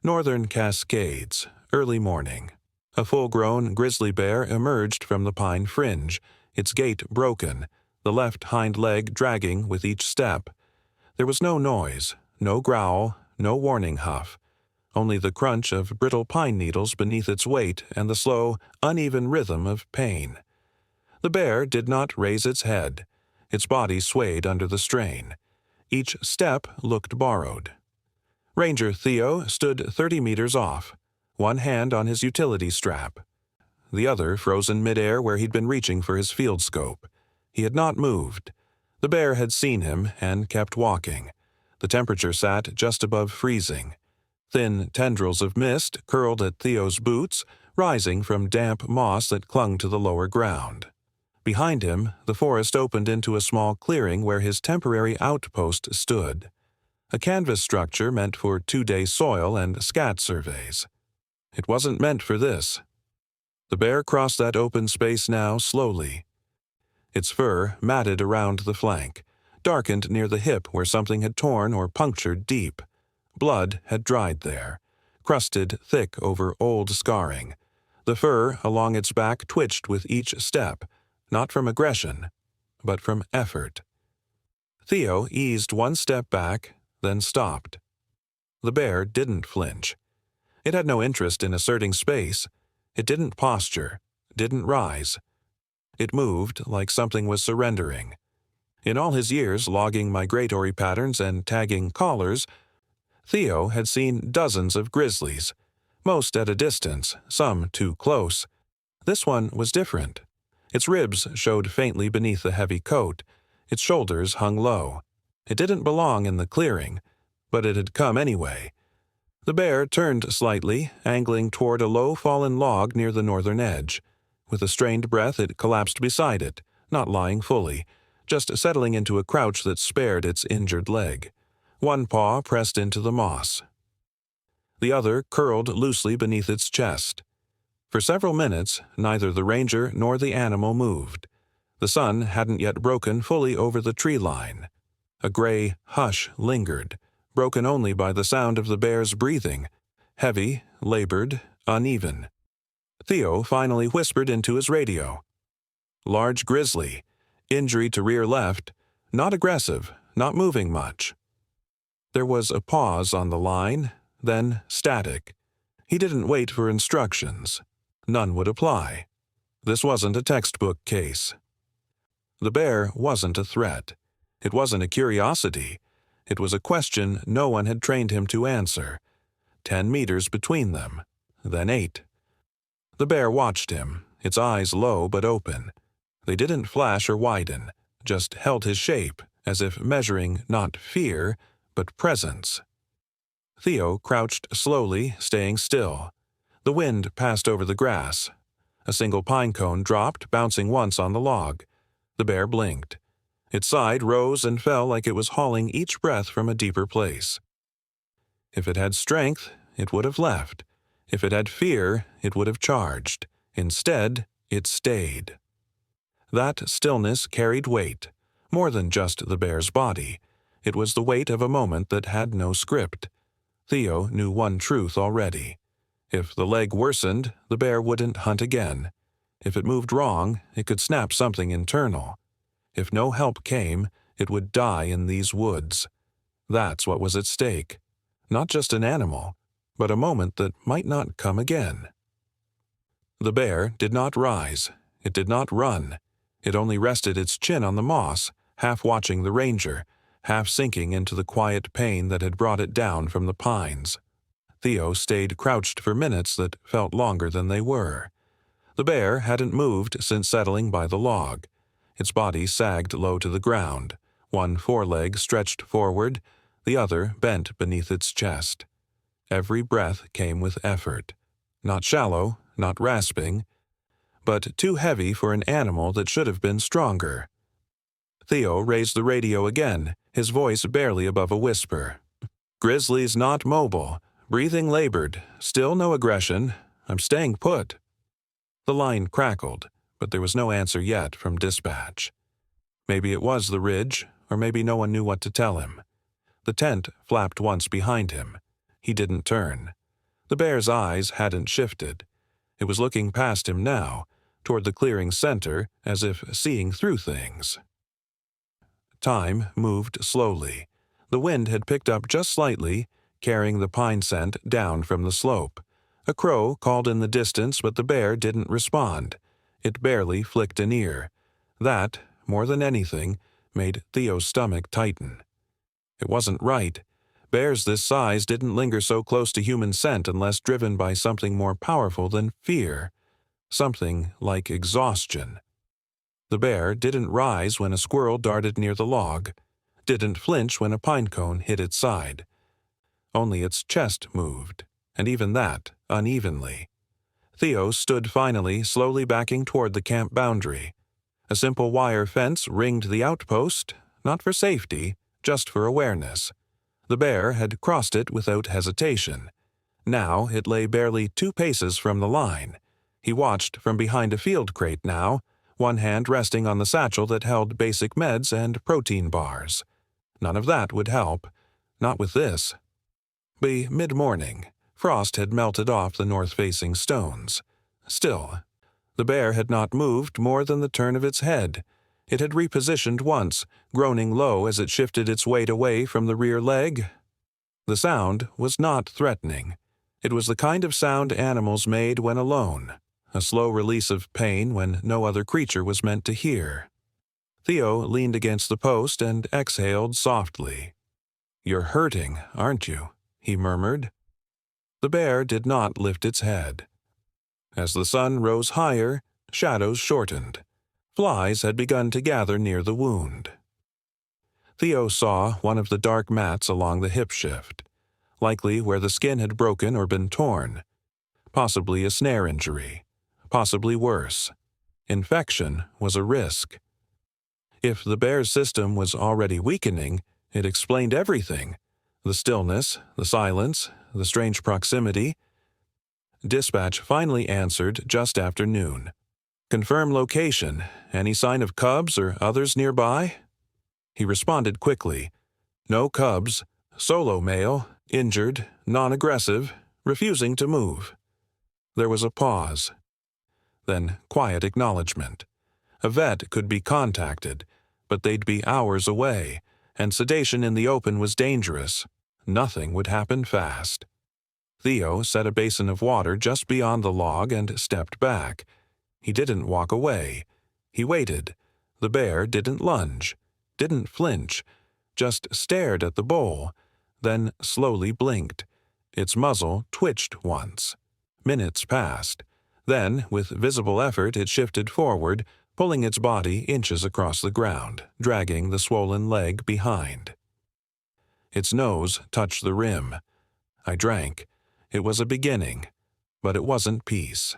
Northern Cascades, early morning. A full-grown grizzly bear emerged from the pine fringe, its gait broken, the left hind leg dragging with each step. There was no noise, no growl, no warning huff, only the crunch of brittle pine needles beneath its weight and the slow, uneven rhythm of pain. The bear did not raise its head. Its body swayed under the strain. Each step looked borrowed. Ranger Theo stood 30 meters off, one hand on his utility strap, the other frozen midair where he'd been reaching for his field scope. He had not moved. The bear had seen him and kept walking. The temperature sat just above freezing. Thin tendrils of mist curled at Theo's boots, rising from damp moss that clung to the lower ground. Behind him, the forest opened into a small clearing where his temporary outpost stood, a canvas structure meant for 2-day soil and scat surveys. It wasn't meant for this. The bear crossed that open space now slowly. Its fur matted around the flank, darkened near the hip where something had torn or punctured deep. Blood had dried there, crusted thick over old scarring. The fur along its back twitched with each step, not from aggression, but from effort. Theo eased one step back, then stopped. The bear didn't flinch. It had no interest in asserting space. It didn't posture, didn't rise. It moved like something was surrendering. In all his years logging migratory patterns and tagging collars, Theo had seen dozens of grizzlies, most at a distance, some too close. This one was different. Its ribs showed faintly beneath the heavy coat. Its shoulders hung low. It didn't belong in the clearing, but it had come anyway. The bear turned slightly, angling toward a low-fallen log near the northern edge. With a strained breath, it collapsed beside it, not lying fully, just settling into a crouch that spared its injured leg. One paw pressed into the moss. The other curled loosely beneath its chest. For several minutes, neither the ranger nor the animal moved. The sun hadn't yet broken fully over the tree line. A gray hush lingered, broken only by the sound of the bear's breathing, heavy, labored, uneven. Theo finally whispered into his radio. Large grizzly, injury to rear left, not aggressive, not moving much. There was a pause on the line, then static. He didn't wait for instructions. None would apply. This wasn't a textbook case. The bear wasn't a threat. It wasn't a curiosity. It was a question no one had trained him to answer. 10 meters between them, then 8. The bear watched him, its eyes low but open. They didn't flash or widen, just held his shape, as if measuring not fear, but presence. Theo crouched slowly, staying still. The wind passed over the grass. A single pine cone dropped, bouncing once on the log. The bear blinked. Its side rose and fell like it was hauling each breath from a deeper place. If it had strength, it would have left. If it had fear, it would have charged. Instead, it stayed. That stillness carried weight, more than just the bear's body. It was the weight of a moment that had no script. Theo knew one truth already. If the leg worsened, the bear wouldn't hunt again. If it moved wrong, it could snap something internal. If no help came, it would die in these woods. That's what was at stake. Not just an animal, but a moment that might not come again. The bear did not rise. It did not run. It only rested its chin on the moss, half watching the ranger, half sinking into the quiet pain that had brought it down from the pines. Theo stayed crouched for minutes that felt longer than they were. The bear hadn't moved since settling by the log. Its body sagged low to the ground, one foreleg stretched forward, the other bent beneath its chest. Every breath came with effort. Not shallow, not rasping, but too heavy for an animal that should have been stronger. Theo raised the radio again, his voice barely above a whisper. "Grizzly's not mobile. Breathing labored. Still no aggression. I'm staying put." The line crackled, but there was no answer yet from dispatch. Maybe it was the ridge, or maybe no one knew what to tell him. The tent flapped once behind him. He didn't turn. The bear's eyes hadn't shifted. It was looking past him now, toward the clearing's center, as if seeing through things. Time moved slowly. The wind had picked up just slightly, carrying the pine scent down from the slope. A crow called in the distance, but the bear didn't respond. It barely flicked an ear. That, more than anything, made Theo's stomach tighten. It wasn't right. Bears this size didn't linger so close to human scent unless driven by something more powerful than fear, something like exhaustion. The bear didn't rise when a squirrel darted near the log, didn't flinch when a pine cone hit its side. Only its chest moved, and even that unevenly. Theo stood finally, slowly backing toward the camp boundary. A simple wire fence ringed the outpost, not for safety, just for awareness. The bear had crossed it without hesitation. Now it lay barely 2 paces from the line. He watched from behind a field crate now, one hand resting on the satchel that held basic meds and protein bars. None of that would help. Not with this. By mid-morning, frost had melted off the north-facing stones. Still, the bear had not moved more than the turn of its head. It had repositioned once, groaning low as it shifted its weight away from the rear leg. The sound was not threatening. It was the kind of sound animals made when alone, a slow release of pain when no other creature was meant to hear. Theo leaned against the post and exhaled softly. "You're hurting, aren't you?" he murmured. The bear did not lift its head. As the sun rose higher, shadows shortened. Flies had begun to gather near the wound. Theo saw one of the dark mats along the hip shift, likely where the skin had broken or been torn. Possibly a snare injury. Possibly worse. Infection was a risk. If the bear's system was already weakening, it explained everything. The stillness, the silence, the strange proximity. Dispatch finally answered just after noon. "Confirm location. Any sign of cubs or others nearby?" He responded quickly. "No cubs. Solo male, injured, non-aggressive, refusing to move." There was a pause. Then quiet acknowledgement. A vet could be contacted, but they'd be hours away, and sedation in the open was dangerous. Nothing would happen fast. Theo set a basin of water just beyond the log and stepped back. He didn't walk away. He waited. The bear didn't lunge, didn't flinch, just stared at the bowl, then slowly blinked. Its muzzle twitched once. Minutes passed. Then, with visible effort, it shifted forward, pulling its body inches across the ground, dragging the swollen leg behind. Its nose touched the rim. I drank. It was a beginning, but it wasn't peace.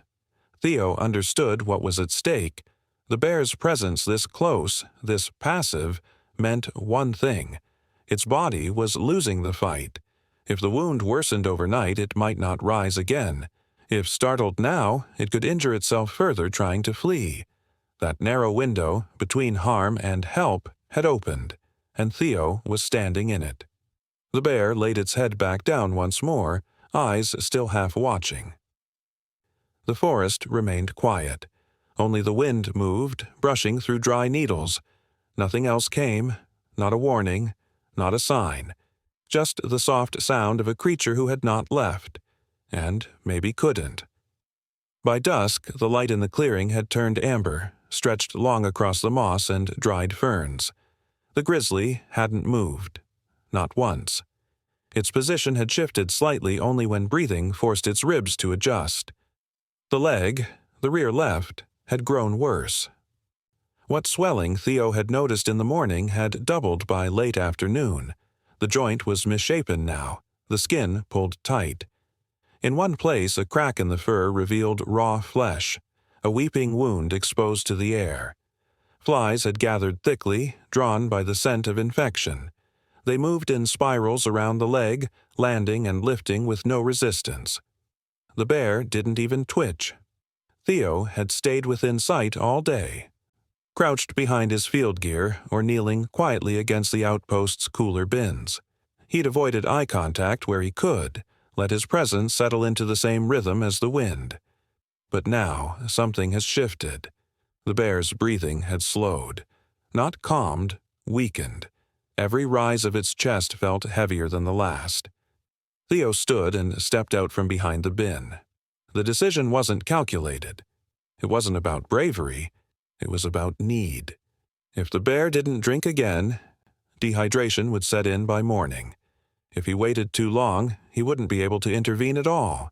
Theo understood what was at stake. The bear's presence this close, this passive, meant one thing. Its body was losing the fight. If the wound worsened overnight, it might not rise again. If startled now, it could injure itself further trying to flee. That narrow window, between harm and help, had opened, and Theo was standing in it. The bear laid its head back down once more, eyes still half watching. The forest remained quiet. Only the wind moved, brushing through dry needles. Nothing else came, not a warning, not a sign. Just the soft sound of a creature who had not left, and maybe couldn't. By dusk, the light in the clearing had turned amber, stretched long across the moss and dried ferns. The grizzly hadn't moved. Not once. Its position had shifted slightly only when breathing forced its ribs to adjust. The leg, the rear left, had grown worse. What swelling Theo had noticed in the morning had doubled by late afternoon. The joint was misshapen now, the skin pulled tight. In one place, a crack in the fur revealed raw flesh, a weeping wound exposed to the air. Flies had gathered thickly, drawn by the scent of infection. They moved in spirals around the leg, landing and lifting with no resistance. The bear didn't even twitch. Theo had stayed within sight all day, crouched behind his field gear or kneeling quietly against the outpost's cooler bins. He'd avoided eye contact where he could, let his presence settle into the same rhythm as the wind. But now something has shifted. The bear's breathing had slowed. Not calmed, weakened. Every rise of its chest felt heavier than the last. Theo stood and stepped out from behind the bin. The decision wasn't calculated. It wasn't about bravery. It was about need. If the bear didn't drink again, dehydration would set in by morning. If he waited too long, he wouldn't be able to intervene at all.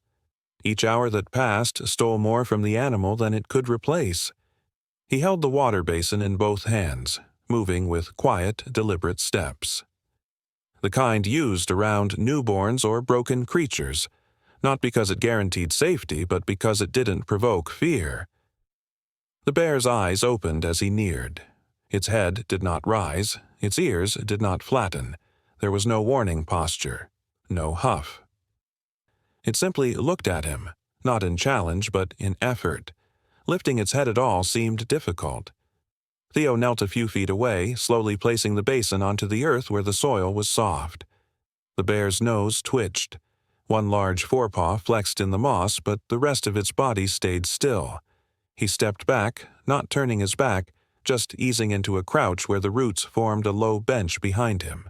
Each hour that passed stole more from the animal than it could replace. He held the water basin in both hands, moving with quiet, deliberate steps. The kind used around newborns or broken creatures, not because it guaranteed safety, but because it didn't provoke fear. The bear's eyes opened as he neared. Its head did not rise, its ears did not flatten. There was no warning posture, no huff. It simply looked at him, not in challenge but in effort. Lifting its head at all seemed difficult. Theo knelt a few feet away, slowly placing the basin onto the earth where the soil was soft. The bear's nose twitched. One large forepaw flexed in the moss, but the rest of its body stayed still. He stepped back, not turning his back, just easing into a crouch where the roots formed a low bench behind him.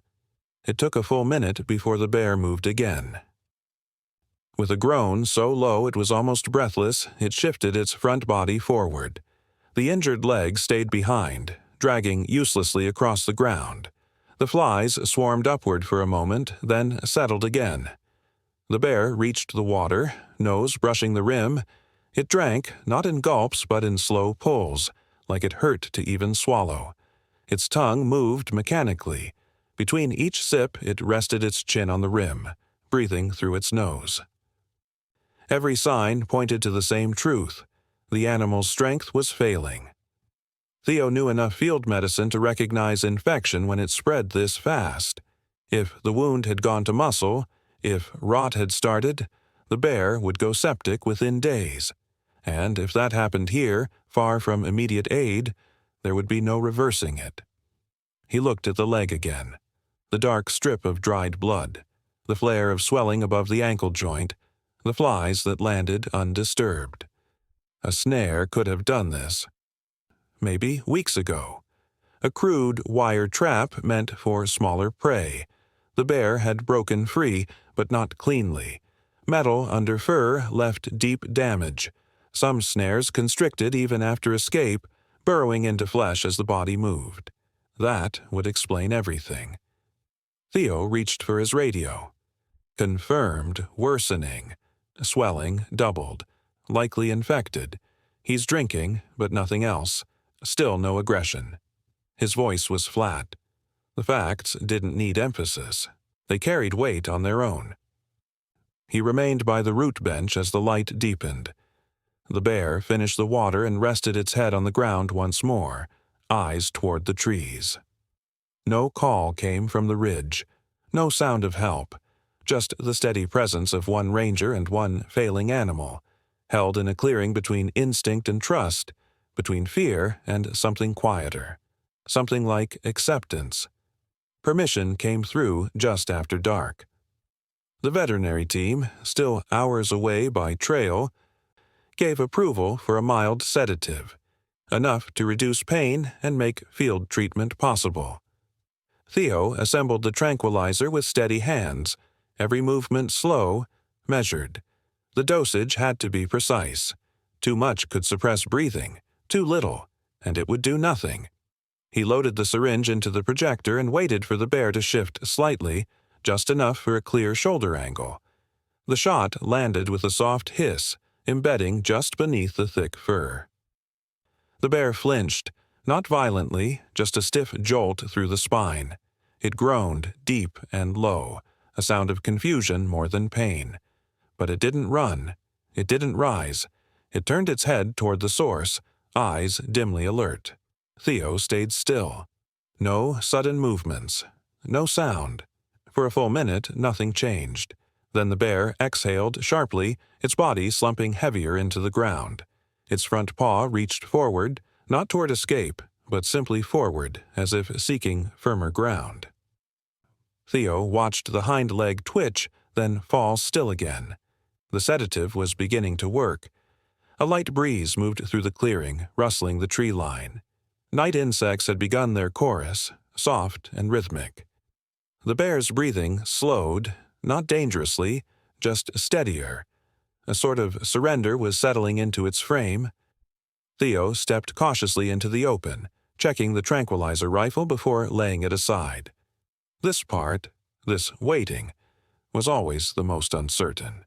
It took a full minute before the bear moved again. With a groan so low it was almost breathless, it shifted its front body forward. The injured leg stayed behind, dragging uselessly across the ground. The flies swarmed upward for a moment, then settled again. The bear reached the water, nose brushing the rim. It drank, not in gulps but in slow pulls, like it hurt to even swallow. Its tongue moved mechanically. Between each sip it rested its chin on the rim, breathing through its nose. Every sign pointed to the same truth. The animal's strength was failing. Theo knew enough field medicine to recognize infection when it spread this fast. If the wound had gone to muscle, if rot had started, the bear would go septic within days. And if that happened here, far from immediate aid, there would be no reversing it. He looked at the leg again. The dark strip of dried blood, the flare of swelling above the ankle joint, the flies that landed undisturbed. A snare could have done this. Maybe weeks ago. A crude wire trap meant for smaller prey. The bear had broken free, but not cleanly. Metal under fur left deep damage. Some snares constricted even after escape, burrowing into flesh as the body moved. That would explain everything. Theo reached for his radio. Confirmed worsening. Swelling doubled. Likely infected. He's drinking, but nothing else. Still no aggression. His voice was flat. The facts didn't need emphasis. They carried weight on their own. He remained by the root bench as the light deepened. The bear finished the water and rested its head on the ground once more, eyes toward the trees. No call came from the ridge. No sound of help. Just the steady presence of one ranger and one failing animal, held in a clearing between instinct and trust, between fear and something quieter, something like acceptance. Permission came through just after dark. The veterinary team, still hours away by trail, gave approval for a mild sedative, enough to reduce pain and make field treatment possible. Theo assembled the tranquilizer with steady hands, every movement slow, measured. The dosage had to be precise. Too much could suppress breathing, too little, and it would do nothing. He loaded the syringe into the projector and waited for the bear to shift slightly, just enough for a clear shoulder angle. The shot landed with a soft hiss, embedding just beneath the thick fur. The bear flinched, not violently, just a stiff jolt through the spine. It groaned, deep and low, a sound of confusion more than pain. But it didn't run. It didn't rise. It turned its head toward the source, eyes dimly alert. Theo stayed still. No sudden movements. No sound. For a full minute, nothing changed. Then the bear exhaled sharply, its body slumping heavier into the ground. Its front paw reached forward, not toward escape, but simply forward, as if seeking firmer ground. Theo watched the hind leg twitch, then fall still again. The sedative was beginning to work. A light breeze moved through the clearing, rustling the tree line. Night insects had begun their chorus, soft and rhythmic. The bear's breathing slowed, not dangerously, just steadier. A sort of surrender was settling into its frame. Theo stepped cautiously into the open, checking the tranquilizer rifle before laying it aside. This part, this waiting, was always the most uncertain.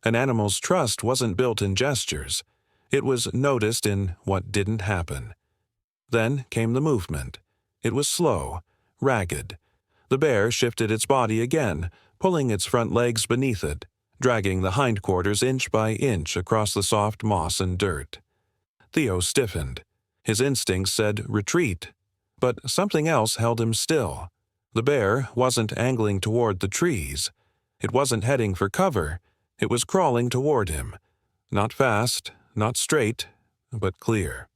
An animal's trust wasn't built in gestures. It was noticed in what didn't happen. Then came the movement. It was slow, ragged. The bear shifted its body again, pulling its front legs beneath it, dragging the hindquarters inch by inch across the soft moss and dirt. Theo stiffened. His instincts said retreat, but something else held him still. The bear wasn't angling toward the trees. It wasn't heading for cover. It was crawling toward him. Not fast, not straight, but clear.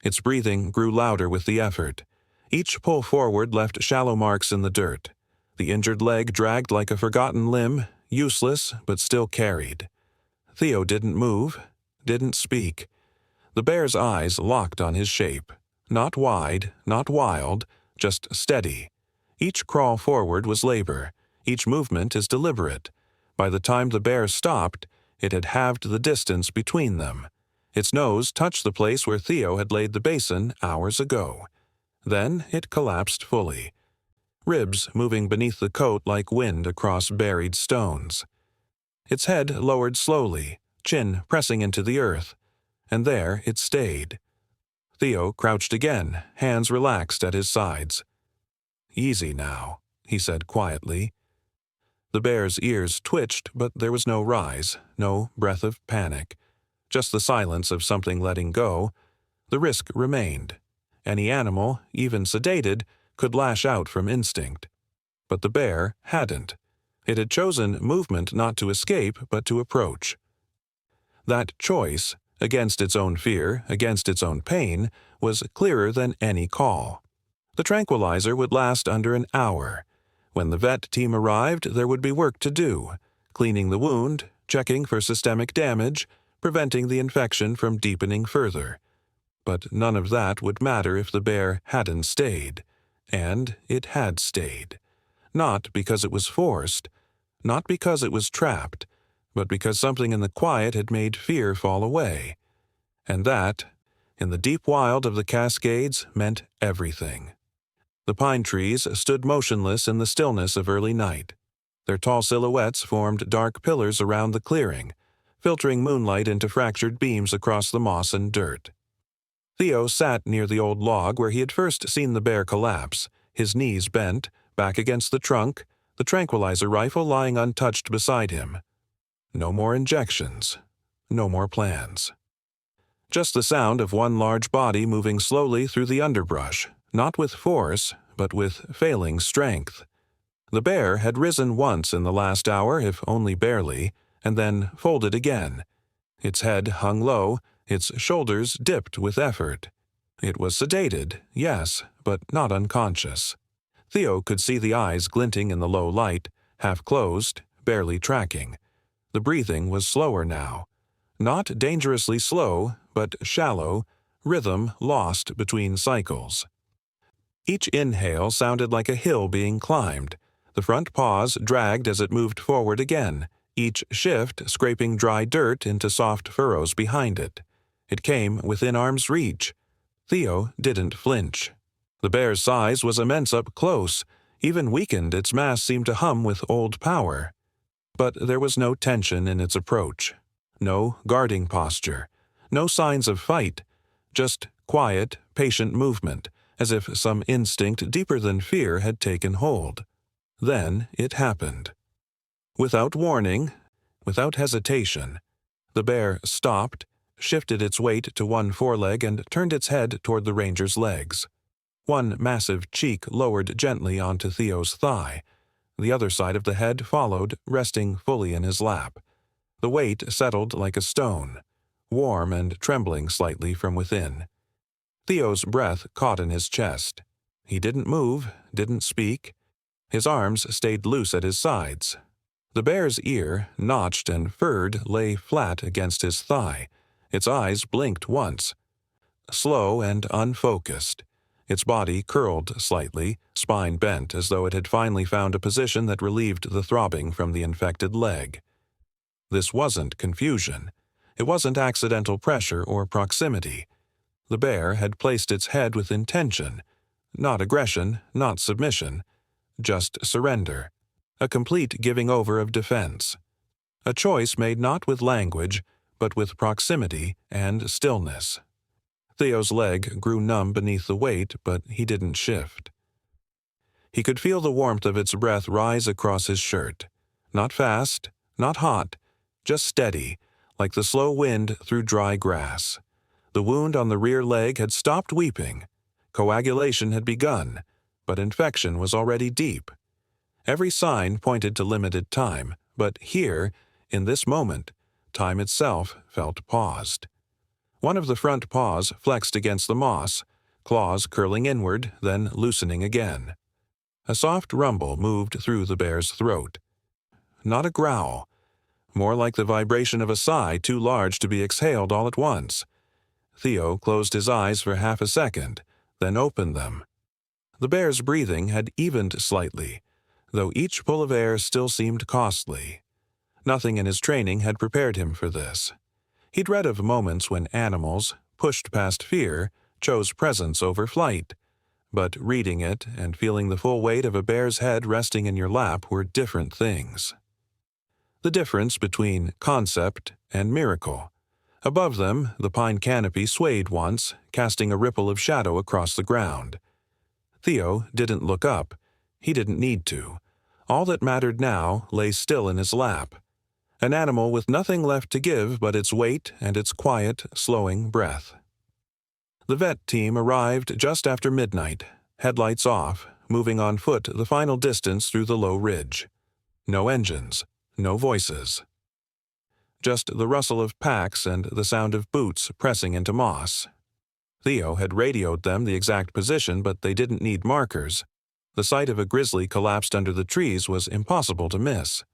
Its breathing grew louder with the effort. Each pull forward left shallow marks in the dirt. The injured leg dragged like a forgotten limb, useless but still carried. Theo didn't move, didn't speak. The bear's eyes locked on his shape. Not wide, not wild, just steady. Each crawl forward was labor. Each movement is deliberate. By the time the bear stopped, it had halved the distance between them. Its nose touched the place where Theo had laid the basin hours ago. Then it collapsed fully, ribs moving beneath the coat like wind across buried stones. Its head lowered slowly, chin pressing into the earth, and there it stayed. Theo crouched again, hands relaxed at his sides. "Easy now," he said quietly. The bear's ears twitched, but there was no rise, no breath of panic. Just the silence of something letting go. The risk remained. Any animal, even sedated, could lash out from instinct. But the bear hadn't. It had chosen movement not to escape, but to approach. That choice, against its own fear, against its own pain, was clearer than any call. The tranquilizer would last under an hour. When the vet team arrived, there would be work to do, cleaning the wound, checking for systemic damage, preventing the infection from deepening further. But none of that would matter if the bear hadn't stayed. And it had stayed. Not because it was forced, not because it was trapped, but because something in the quiet had made fear fall away. And that, in the deep wild of the Cascades, meant everything. The pine trees stood motionless in the stillness of early night. Their tall silhouettes formed dark pillars around the clearing, filtering moonlight into fractured beams across the moss and dirt. Theo sat near the old log where he had first seen the bear collapse, his knees bent, back against the trunk, the tranquilizer rifle lying untouched beside him. No more injections. No more plans. Just the sound of one large body moving slowly through the underbrush, not with force, but with failing strength. The bear had risen once in the last hour, if only barely, and then folded again. Its head hung low, its shoulders dipped with effort. It was sedated, yes, but not unconscious. Theo could see the eyes glinting in the low light, half closed, barely tracking. The breathing was slower now. Not dangerously slow, but shallow, rhythm lost between cycles. Each inhale sounded like a hill being climbed. The front paws dragged as it moved forward again, each shift scraping dry dirt into soft furrows behind it. It came within arm's reach. Theo didn't flinch. The bear's size was immense up close. Even weakened, its mass seemed to hum with old power. But there was no tension in its approach. No guarding posture. No signs of fight. Just quiet, patient movement, as if some instinct deeper than fear had taken hold. Then it happened. Without warning, without hesitation, the bear stopped, shifted its weight to one foreleg and turned its head toward the ranger's legs. One massive cheek lowered gently onto Theo's thigh. The other side of the head followed, resting fully in his lap. The weight settled like a stone, warm and trembling slightly from within. Theo's breath caught in his chest. He didn't move, didn't speak. His arms stayed loose at his sides, The bear's ear, notched and furred, lay flat against his thigh. Its eyes blinked once. Slow and unfocused. Its body curled slightly, spine bent as though it had finally found a position that relieved the throbbing from the infected leg. This wasn't confusion. It wasn't accidental pressure or proximity. The bear had placed its head with intention. Not aggression, not submission. Just surrender. A complete giving over of defense. A choice made not with language, but with proximity and stillness. Theo's leg grew numb beneath the weight, but he didn't shift. He could feel the warmth of its breath rise across his shirt. Not fast, not hot, just steady, like the slow wind through dry grass. The wound on the rear leg had stopped weeping. Coagulation had begun, but infection was already deep. Every sign pointed to limited time, but here, in this moment, time itself felt paused. One of the front paws flexed against the moss, claws curling inward, then loosening again. A soft rumble moved through the bear's throat. Not a growl, more like the vibration of a sigh too large to be exhaled all at once. Theo closed his eyes for half a second, then opened them. The bear's breathing had evened slightly, though each pull of air still seemed costly. Nothing in his training had prepared him for this. He'd read of moments when animals, pushed past fear, chose presence over flight. But reading it and feeling the full weight of a bear's head resting in your lap were different things. The difference between concept and miracle. Above them, the pine canopy swayed once, casting a ripple of shadow across the ground. Theo didn't look up. He didn't need to. All that mattered now lay still in his lap. An animal with nothing left to give but its weight and its quiet, slowing breath. The vet team arrived just after midnight, headlights off, moving on foot the final distance through the low ridge. No engines, no voices. Just the rustle of packs and the sound of boots pressing into moss. Theo had radioed them the exact position, but they didn't need markers. The sight of a grizzly collapsed under the trees was impossible to miss.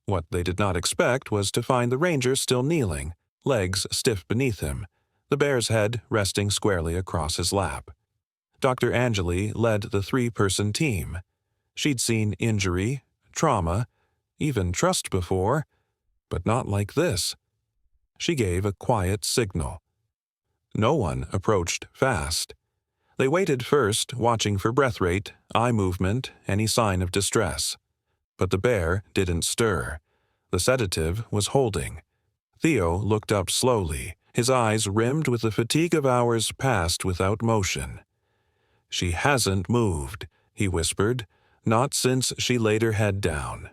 What they did not expect was to find the ranger still kneeling, legs stiff beneath him, the bear's head resting squarely across his lap. Dr. Angeli led the three-person team. She'd seen injury, trauma, even trust before, but not like this. She gave a quiet signal. No one approached fast. They waited first, watching for breath rate, eye movement, any sign of distress. But the bear didn't stir. The sedative was holding. Theo looked up slowly, his eyes rimmed with the fatigue of hours passed without motion. "She hasn't moved," he whispered, "not since she laid her head down."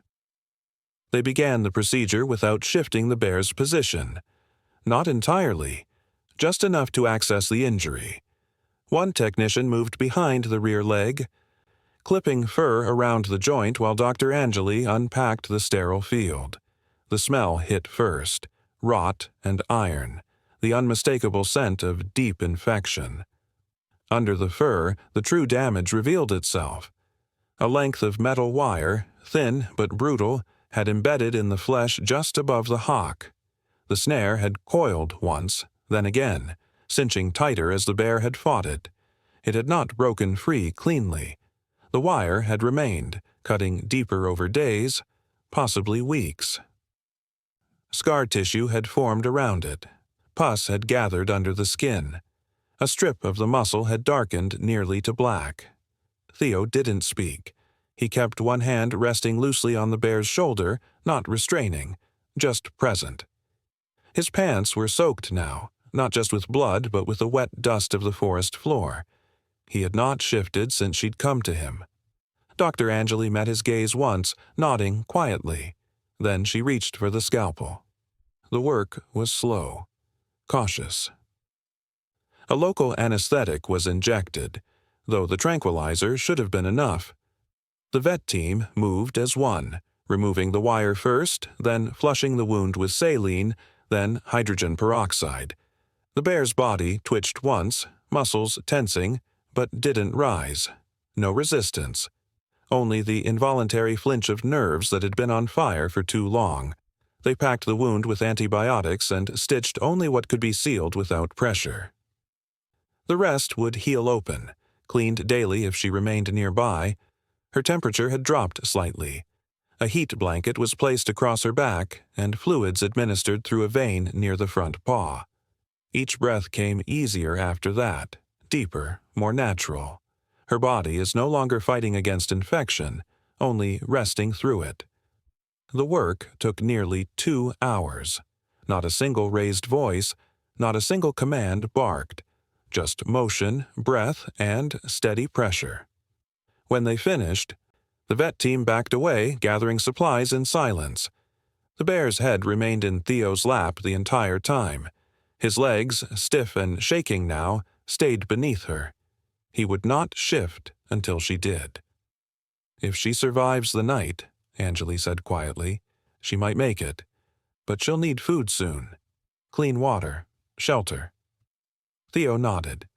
They began the procedure without shifting the bear's position. Not entirely, just enough to access the injury. One technician moved behind the rear leg, clipping fur around the joint while Dr. Angeli unpacked the sterile field. The smell hit first, rot and iron, the unmistakable scent of deep infection. Under the fur, the true damage revealed itself. A length of metal wire, thin but brutal, had embedded in the flesh just above the hock. The snare had coiled once, then again, cinching tighter as the bear had fought it. It had not broken free cleanly. The wire had remained, cutting deeper over days, possibly weeks. Scar tissue had formed around it. Pus had gathered under the skin. A strip of the muscle had darkened nearly to black. Theo didn't speak. He kept one hand resting loosely on the bear's shoulder, not restraining, just present. His pants were soaked now, not just with blood, but with the wet dust of the forest floor. He had not shifted since she'd come to him. Dr. Angeli met his gaze once, nodding quietly. Then she reached for the scalpel. The work was slow, cautious. A local anesthetic was injected, though the tranquilizer should have been enough. The vet team moved as one, removing the wire first, then flushing the wound with saline, then hydrogen peroxide. The bear's body twitched once, muscles tensing, but didn't rise. No resistance. only the involuntary flinch of nerves that had been on fire for too long. They packed the wound with antibiotics and stitched only what could be sealed without pressure. The rest would heal open, cleaned daily if she remained nearby. Her temperature had dropped slightly. A heat blanket was placed across her back and fluids administered through a vein near the front paw. Each breath came easier after that, deeper, more natural. Her body is no longer fighting against infection, only resting through it. The work took nearly 2 hours. Not a single raised voice, not a single command barked, just motion, breath, and steady pressure. When they finished, the vet team backed away, gathering supplies in silence. The bear's head remained in Theo's lap the entire time. His legs, stiff and shaking now, stayed beneath her. He would not shift until she did. "If she survives the night," Anjali said quietly, "she might make it. But she'll need food soon. Clean water, shelter." Theo nodded.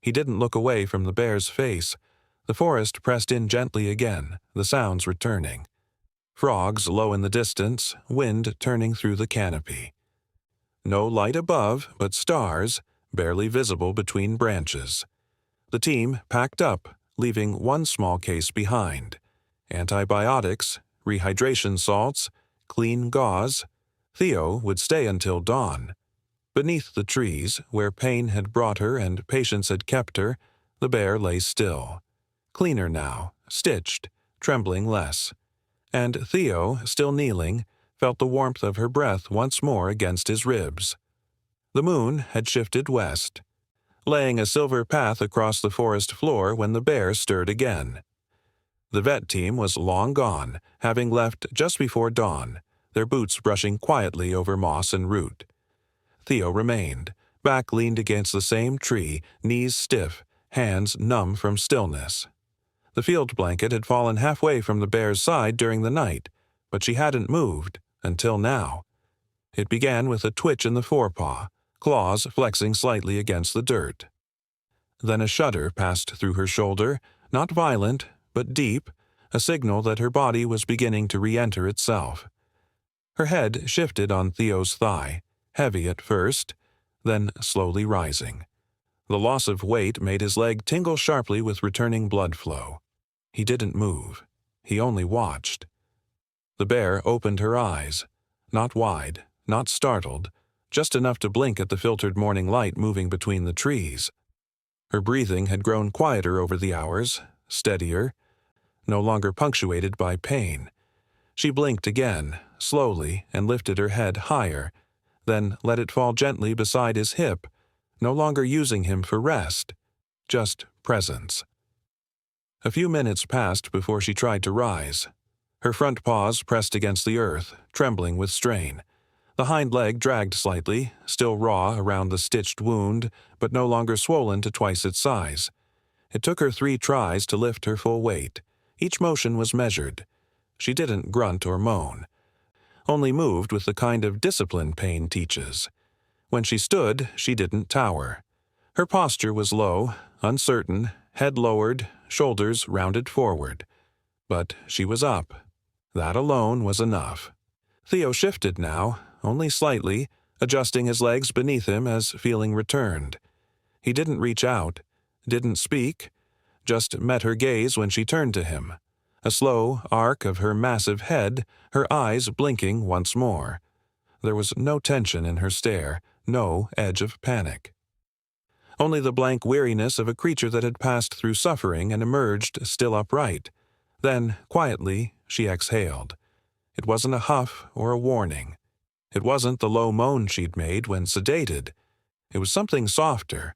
He didn't look away from the bear's face. The forest pressed in gently again, the sounds returning. Frogs low in the distance, wind turning through the canopy. No light above, but stars, barely visible between branches. The team packed up, leaving one small case behind. Antibiotics, rehydration salts, clean gauze. Theo would stay until dawn. Beneath the trees, where pain had brought her and patience had kept her, the bear lay still. Cleaner now, stitched, trembling less. And Theo, still kneeling, felt the warmth of her breath once more against his ribs. The moon had shifted west, laying a silver path across the forest floor when the bear stirred again. The vet team was long gone, having left just before dawn, their boots brushing quietly over moss and root. Theo remained, back leaned against the same tree, knees stiff, hands numb from stillness. The field blanket had fallen halfway from the bear's side during the night, but she hadn't moved until now. It began with a twitch in the forepaw, claws flexing slightly against the dirt. Then a shudder passed through her shoulder, not violent, but deep, a signal that her body was beginning to re-enter itself. Her head shifted on Theo's thigh, heavy at first, then slowly rising. The loss of weight made his leg tingle sharply with returning blood flow. He didn't move. He only watched. The bear opened her eyes, not wide, not startled, just enough to blink at the filtered morning light moving between the trees. Her breathing had grown quieter over the hours, steadier, no longer punctuated by pain. She blinked again, slowly, and lifted her head higher, then let it fall gently beside his hip, no longer using him for rest, just presence. A few minutes passed before she tried to rise. Her front paws pressed against the earth, trembling with strain. The hind leg dragged slightly, still raw around the stitched wound, but no longer swollen to twice its size. It took her 3 tries to lift her full weight. Each motion was measured. She didn't grunt or moan, only moved with the kind of discipline pain teaches. When she stood, she didn't tower. Her posture was low, uncertain, head lowered, shoulders rounded forward. But she was up. That alone was enough. Theo shifted now, only slightly, adjusting his legs beneath him as feeling returned. He didn't reach out, didn't speak, just met her gaze when she turned to him. A slow arc of her massive head, her eyes blinking once more. There was no tension in her stare, no edge of panic. Only the blank weariness of a creature that had passed through suffering and emerged still upright. Then, quietly, she exhaled. It wasn't a huff or a warning. It wasn't the low moan she'd made when sedated. It was something softer.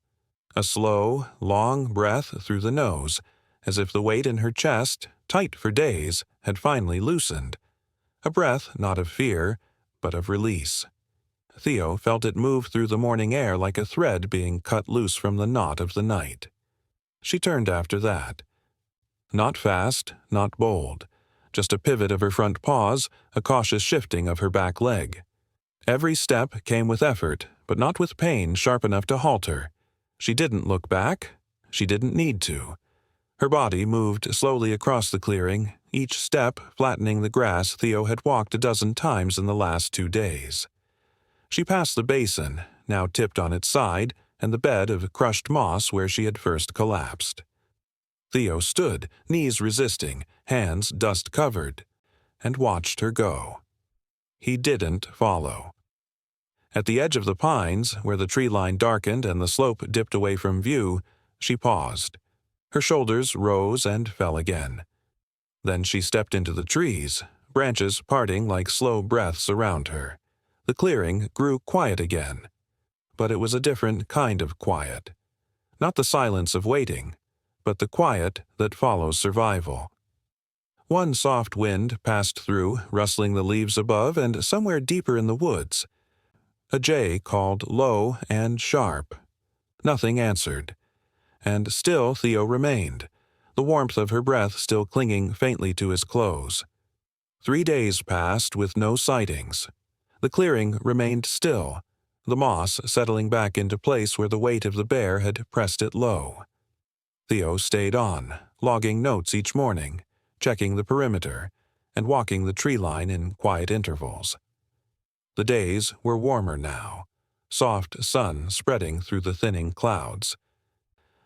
A slow, long breath through the nose, as if the weight in her chest, tight for days, had finally loosened. A breath not of fear, but of release. Theo felt it move through the morning air like a thread being cut loose from the knot of the night. She turned after that. Not fast, not bold. Just a pivot of her front paws, a cautious shifting of her back leg. Every step came with effort, but not with pain sharp enough to halt her. She didn't look back. She didn't need to. Her body moved slowly across the clearing, each step flattening the grass Theo had walked a dozen times in the last 2 days. She passed the basin, now tipped on its side, and the bed of crushed moss where she had first collapsed. Theo stood, knees resisting, hands dust-covered, and watched her go. He didn't follow. At the edge of the pines, where the tree line darkened and the slope dipped away from view, she paused. Her shoulders rose and fell again. Then she stepped into the trees, branches parting like slow breaths around her. The clearing grew quiet again. But it was a different kind of quiet. Not the silence of waiting, but the quiet that follows survival. One soft wind passed through, rustling the leaves above, and somewhere deeper in the woods, a jay called low and sharp. Nothing answered. And still Theo remained, the warmth of her breath still clinging faintly to his clothes. 3 days passed with no sightings. The clearing remained still, the moss settling back into place where the weight of the bear had pressed it low. Theo stayed on, logging notes each morning, checking the perimeter, and walking the tree line in quiet intervals. The days were warmer now, soft sun spreading through the thinning clouds.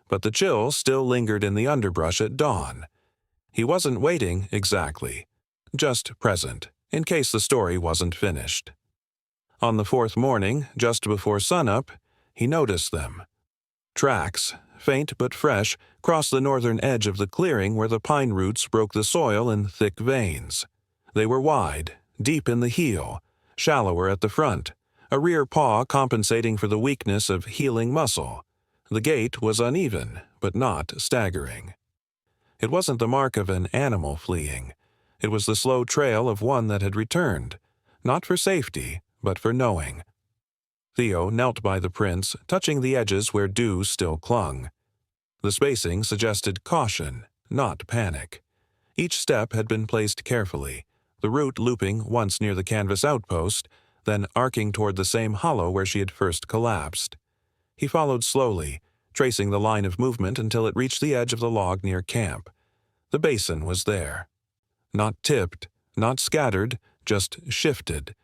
But the chill still lingered in the underbrush at dawn. He wasn't waiting exactly, just present, in case the story wasn't finished. On the 4th morning, just before sunup, he noticed them. Tracks, faint but fresh, crossed the northern edge of the clearing where the pine roots broke the soil in thick veins. They were wide, deep in the heel, shallower at the front, a rear paw compensating for the weakness of healing muscle. The gait was uneven, but not staggering. It wasn't the mark of an animal fleeing. It was the slow trail of one that had returned, not for safety, but for knowing. Theo knelt by the prints, touching the edges where dew still clung. The spacing suggested caution, not panic. Each step had been placed carefully, the root looping once near the canvas outpost, then arcing toward the same hollow where she had first collapsed. He followed slowly, tracing the line of movement until it reached the edge of the log near camp. The basin was there. Not tipped, not scattered, just shifted.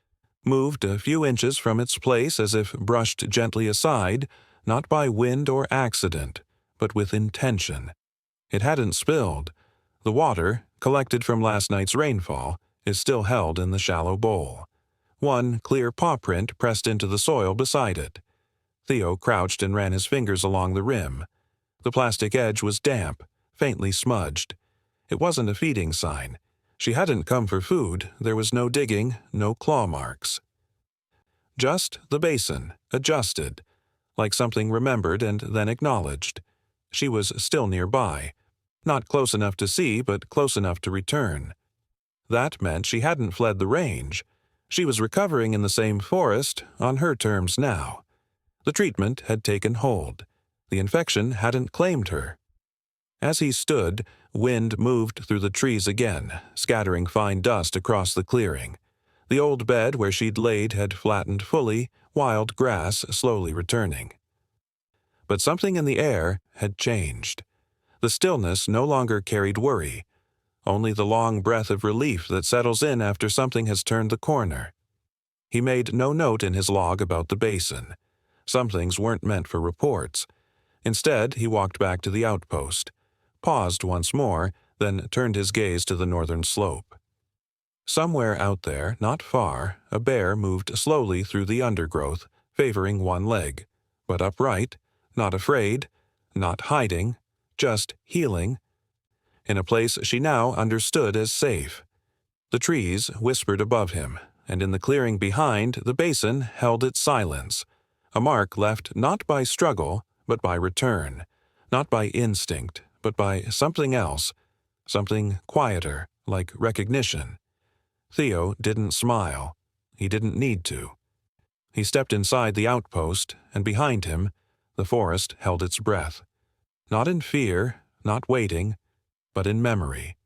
Moved a few inches from its place as if brushed gently aside, not by wind or accident, but with intention. It hadn't spilled. The water, collected from last night's rainfall, is still held in the shallow bowl. One clear paw print pressed into the soil beside it. Theo crouched and ran his fingers along the rim. The plastic edge was damp, faintly smudged. It wasn't a feeding sign. She hadn't come for food. There was no digging, no claw marks. Just the basin, adjusted, like something remembered and then acknowledged. She was still nearby, not close enough to see, but close enough to return. That meant she hadn't fled the range. She was recovering in the same forest, on her terms now. The treatment had taken hold. The infection hadn't claimed her. As he stood, wind moved through the trees again, scattering fine dust across the clearing. The old bed where she'd laid had flattened fully, wild grass slowly returning. But something in the air had changed. The stillness no longer carried worry, only the long breath of relief that settles in after something has turned the corner. He made no note in his log about the basin. Some things weren't meant for reports. Instead, he walked back to the outpost, paused once more, then turned his gaze to the northern slope. Somewhere out there, not far, a bear moved slowly through the undergrowth, favoring one leg, but upright, not afraid, not hiding, just healing, in a place she now understood as safe. The trees whispered above him, and in the clearing behind, the basin held its silence, a mark left not by struggle, but by return, not by instinct, but by something else, something quieter, like recognition. Theo didn't smile. He didn't need to. He stepped inside the outpost, and behind him, the forest held its breath. Not in fear, not waiting, but in memory.